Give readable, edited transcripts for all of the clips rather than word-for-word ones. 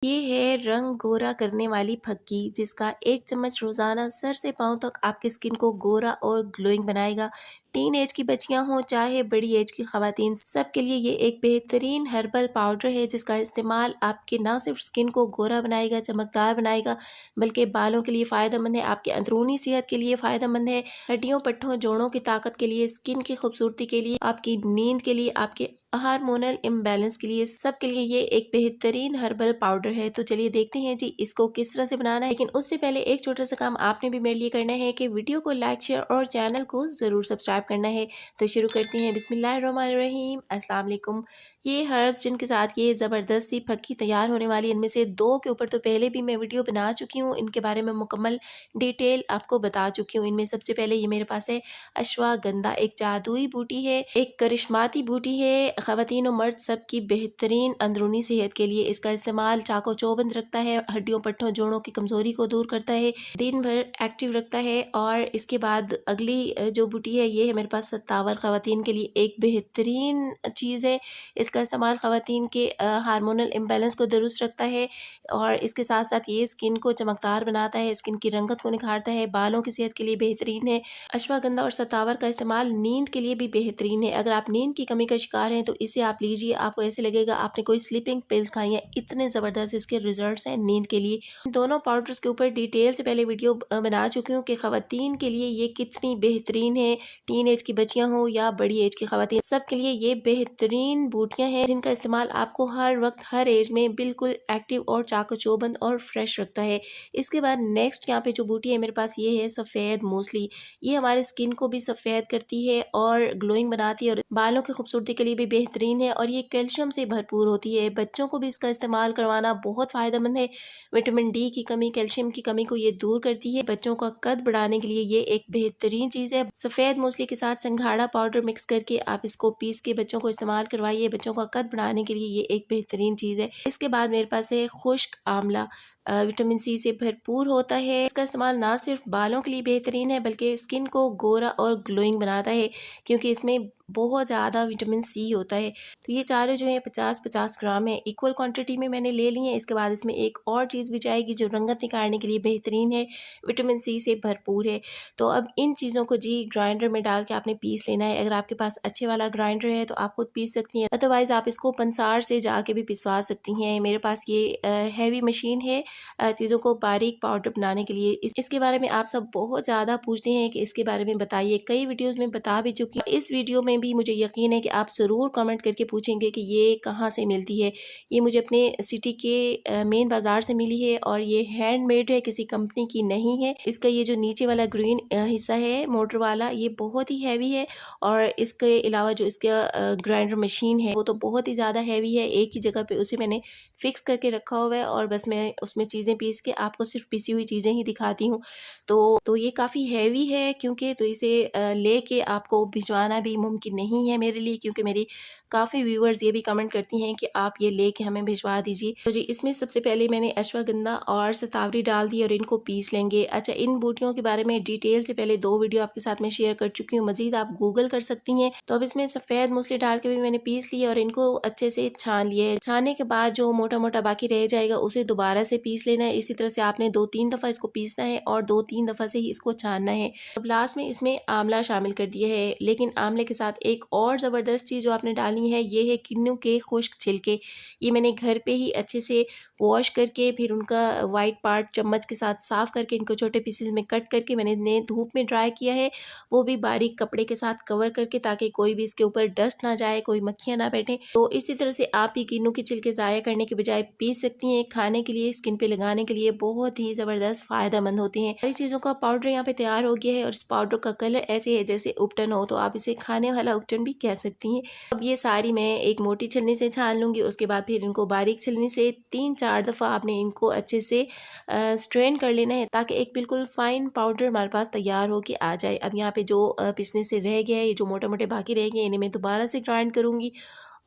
ये है रंग गोरा करने वाली फक्की, जिसका 1 चम्मच रोज़ाना सर से पाँव तक आपकी स्किन को गोरा और ग्लोइंग बनाएगा। टीन एज की बच्चियां हों चाहे बड़ी एज की खवातीन, सबके लिए ये एक बेहतरीन हर्बल पाउडर है जिसका इस्तेमाल आपके ना सिर्फ स्किन को गोरा बनाएगा, चमकदार बनाएगा, बल्कि बालों के लिए फ़ायदेमंद है, आपकी अंदरूनी सेहत के लिए फ़ायदेमंद है, हड्डियों पट्ठों जोड़ों की ताकत के लिए, स्किन की खूबसूरती के लिए, आपकी नींद के लिए, आपके हार्मोनल इम्बैलेंस के लिए, सब के लिए ये एक बेहतरीन हर्बल पाउडर है। तो चलिए देखते हैं जी इसको किस तरह से बनाना है। लेकिन उससे पहले एक छोटा सा काम आपने भी मेरे लिए करना है कि वीडियो को लाइक, शेयर और चैनल को ज़रूर सब्सक्राइब करना है। तो शुरू करते हैं। बिस्मिल्लाहिर्रहमानिर्रहीम, अस्सलाम वालेकुम। ये हर्ब्स जिनके साथ ये ज़बरदस्त सी फक्की तैयार होने वाली, इनमें से 2 के ऊपर तो पहले भी मैं वीडियो बना चुकी हूँ, इनके बारे में मुकम्मल डिटेल आपको बता चुकी हूँ। इनमें सबसे पहले ये मेरे पास है अश्वगंधा, एक जादुई बूटी है, एक करिश्माती बूटी है। ख़वातीन और मर्द सबकी बेहतरीन अंदरूनी सेहत के लिए इसका इस्तेमाल चाको चौबंद रखता है, हड्डियों पट्ठों जोड़ों की कमज़ोरी को दूर करता है, दिन भर एक्टिव रखता है। और इसके बाद अगली जो बूटी है ये है मेरे पास सत्तावर, ख़वातीन के लिए एक बेहतरीन चीज़ है। इसका इस्तेमाल ख़वातीन के हार्मोनल इम्बैलेंस को दुरुस्त रखता है और इसके साथ साथ ये स्किन को चमकदार बनाता है, स्किन की रंगत को निखारता है, बालों की सेहत के लिए बेहतरीन है। अश्वगंधा और सतावर का इस्तेमाल नींद के लिए भी बेहतरीन है। अगर आप नींद की कमी का शिकार हैं तो इसे आप लीजिए, आपको ऐसे लगेगा आपने कोई स्लीपिंग पिल्स खाई हैं, इतने ज़बरदस्त इसके रिजल्ट्स हैं नींद के लिए। दोनों पाउडर्स के ऊपर डिटेल से पहले वीडियो बना चुकी हूँ कि ख़वातीन के लिए ये कितनी बेहतरीन है, टीन एज की बच्चियाँ हों या बड़ी एज की ख़वातीन, सब के लिए ये बेहतरीन बूटियाँ हैं जिनका इस्तेमाल आपको हर वक्त हर एज में बिल्कुल एक्टिव और चाको चौबंद और फ्रेश रखता है। इसके बाद नेक्स्ट यहाँ पे जो बूटी है मेरे पास ये है सफ़ेद मूसली। ये हमारे स्किन को भी सफ़ेद करती है और ग्लोइंग बनाती है और बालों की खूबसूरती के लिए भी बेहतरीन है और ये कैल्शियम से भरपूर होती है। बच्चों को भी इसका इस्तेमाल करवाना बहुत फ़ायदेमंद है। विटामिन डी की कमी, कैल्शियम की कमी को ये दूर करती है। बच्चों का कद बढ़ाने के लिए ये एक बेहतरीन चीज़ है। सफ़ेद मूसली के साथ संघाड़ा पाउडर मिक्स करके आप इसको पीस के बच्चों को इस्तेमाल करवाइए। बच्चों का कद बढ़ाने के लिए ये एक बेहतरीन चीज़ है। इसके बाद मेरे पास है खुश्क आंवला, विटामिन सी से भरपूर होता है। इसका इस्तेमाल ना सिर्फ बालों के लिए बेहतरीन है बल्कि स्किन को गोरा और ग्लोइंग बनाता है, क्योंकि इसमें बहुत ज़्यादा विटामिन सी होता है। तो ये चारों जो है 50-50 ग्राम है, इक्वल क्वांटिटी में मैंने ले लिए हैं। इसके बाद इसमें एक और चीज़ भी जाएगी जो रंगत निखारने के लिए बेहतरीन है, विटामिन सी से भरपूर है। तो अब इन चीज़ों को जी ग्राइंडर में डाल के आपने पीस लेना है। अगर आपके पास अच्छे वाला ग्राइंडर है तो आप खुद पीस सकती हैं, अदरवाइज़ आप इसको पंसार से जाके भी पिसवा सकती हैं। मेरे पास ये हैवी मशीन है चीज़ों को बारीक पाउडर बनाने के लिए। इसके बारे में आप सब बहुत ज़्यादा पूछते हैं कि इसके बारे में बताइए, कई वीडियोस में बता भी चुकी हूँ। इस वीडियो में भी मुझे यकीन है कि आप ज़रूर कमेंट करके पूछेंगे कि ये कहाँ से मिलती है। ये मुझे अपने सिटी के मेन बाज़ार से मिली है और ये हैंडमेड है, किसी कंपनी की नहीं है। इसका ये जो नीचे वाला ग्रीन हिस्सा है मोटर वाला, ये बहुत ही हैवी है और इसके अलावा जो इसका ग्राइंडर मशीन है वो तो बहुत ही ज़्यादा हैवी है। एक ही जगह पे उसे मैंने फिक्स करके रखा हुआ है और बस मैं उसमें चीज़ें पीस के आपको सिर्फ पिसी हुई चीज़ें ही दिखाती हूँ। तो ये काफ़ी हैवी है, क्योंकि तो इसे लेके आपको भिजवाना भी मुमकिन नहीं है मेरे लिए, क्योंकि मेरी काफ़ी व्यूअर्स ये भी कमेंट करती हैं कि आप ये लेके हमें भिजवा दीजिए। तो जी इसमें सबसे पहले मैंने अश्वगंधा और शतावरी डाल दी और इनको पीस लेंगे। अच्छा, इन बूटियों के बारे में डिटेल से पहले 2 वीडियो आपके साथ में शेयर कर चुकी हूँ, मजीद आप गूगल कर सकती हैं। तो अब इसमें सफ़ेद मूसली डाल के भी मैंने पीस लिया और इनको अच्छे से छान लिया है। छानने के बाद जो मोटा मोटा बाकी रह जाएगा उसे दोबारा से पीस लेना है। इसी तरह से आपने 2-3 दफ़ा इसको पीसना है और 2-3 दफ़ा से ही इसको छानना है। अब लास्ट में इसमें आंवला शामिल कर दिया है, लेकिन आंवले के साथ एक और ज़बरदस्त चीज़ जो आपने डालनी है ये है किन्नू के खुश्क छिलके। ये मैंने घर पे ही अच्छे से वॉश करके फिर उनका वाइट पार्ट चम्मच के साथ साफ़ करके इनको छोटे पीसेस में कट करके मैंने इन्हें धूप में ड्राई किया है, वो भी बारीक कपड़े के साथ कवर करके, ताकि कोई भी इसके ऊपर डस्ट ना जाए, कोई मक्खियाँ ना बैठे। तो इसी तरह से आप ये किन्नू के छिलके ज़ाया करने के बजाय पीस सकती हैं। खाने के लिए, स्किन पे लगाने के लिए बहुत ही ज़बरदस्त फ़ायदेमंद होती हैं। सारी चीज़ों का पाउडर यहाँ पे तैयार हो गया है और इस पाउडर का कलर ऐसे है जैसे उपटन हो, तो आप इसे खाने वाला उपटन भी कह सकती हैं। अब ये सारी मैं एक मोटी छलनी से छान लूँगी, उसके बाद फिर इनको बारीक छलनी से 3-4 दफ़ा आपने इनको अच्छे से स्ट्रेन कर लेना है, ताकि एक बिल्कुल फाइन पाउडर हमारे पास तैयार हो के आ जाए। अब यहाँ पे जो पिसने से रह गया है, ये जो मोटे मोटे बाकी रह गए, इन्हें मैं दोबारा से ग्राइंड करूँगी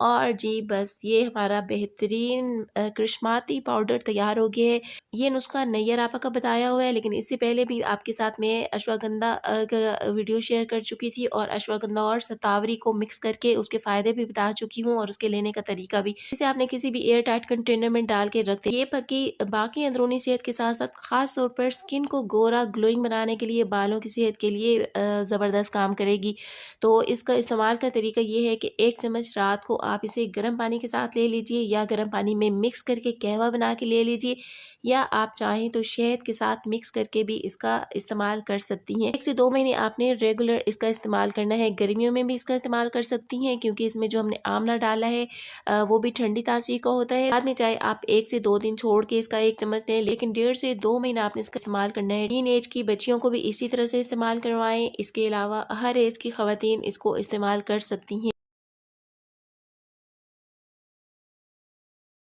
और जी बस ये हमारा बेहतरीन कृष्माती पाउडर तैयार हो गया है। ये नुस्खा नैयर आपा का बताया हुआ है, लेकिन इससे पहले भी आपके साथ मैं अश्वगंधा का वीडियो शेयर कर चुकी थी और अश्वगंधा और शतावरी को मिक्स करके उसके फायदे भी बता चुकी हूँ और उसके लेने का तरीका भी। इसे आपने किसी भी एयर टाइट कंटेनर में डाल के रख दिया। ये पक्की बाकी अंदरूनी सेहत के साथ साथ खास तौर पर स्किन को गोरा ग्लोइंग बनाने के लिए, बालों की सेहत के लिए ज़बरदस्त काम करेगी। तो इसका इस्तेमाल का तरीका ये है कि 1 चम्मच रात को आप इसे गर्म पानी के साथ ले लीजिए या गर्म पानी में मिक्स करके कहवा बना के ले लीजिए, या आप चाहें तो शहद के साथ मिक्स करके भी इसका इस्तेमाल कर सकती हैं। 1 से 2 महीने आपने रेगुलर इसका इस्तेमाल करना है। गर्मियों में भी इसका इस्तेमाल कर सकती हैं क्योंकि इसमें जो हमने आमला डाला है वो भी ठंडी तासीर का होता है। बाद में चाहे आप 1 से 2 दिन छोड़ के इसका 1 चम्मच लें, लेकिन 1.5 से 2 महीना आपने इसका इस्तेमाल करना है। टीन एज की बच्चियों को भी इसी तरह से इस्तेमाल करवाएं। इसके अलावा हर एज की खवातीन इसको इस्तेमाल कर सकती हैं।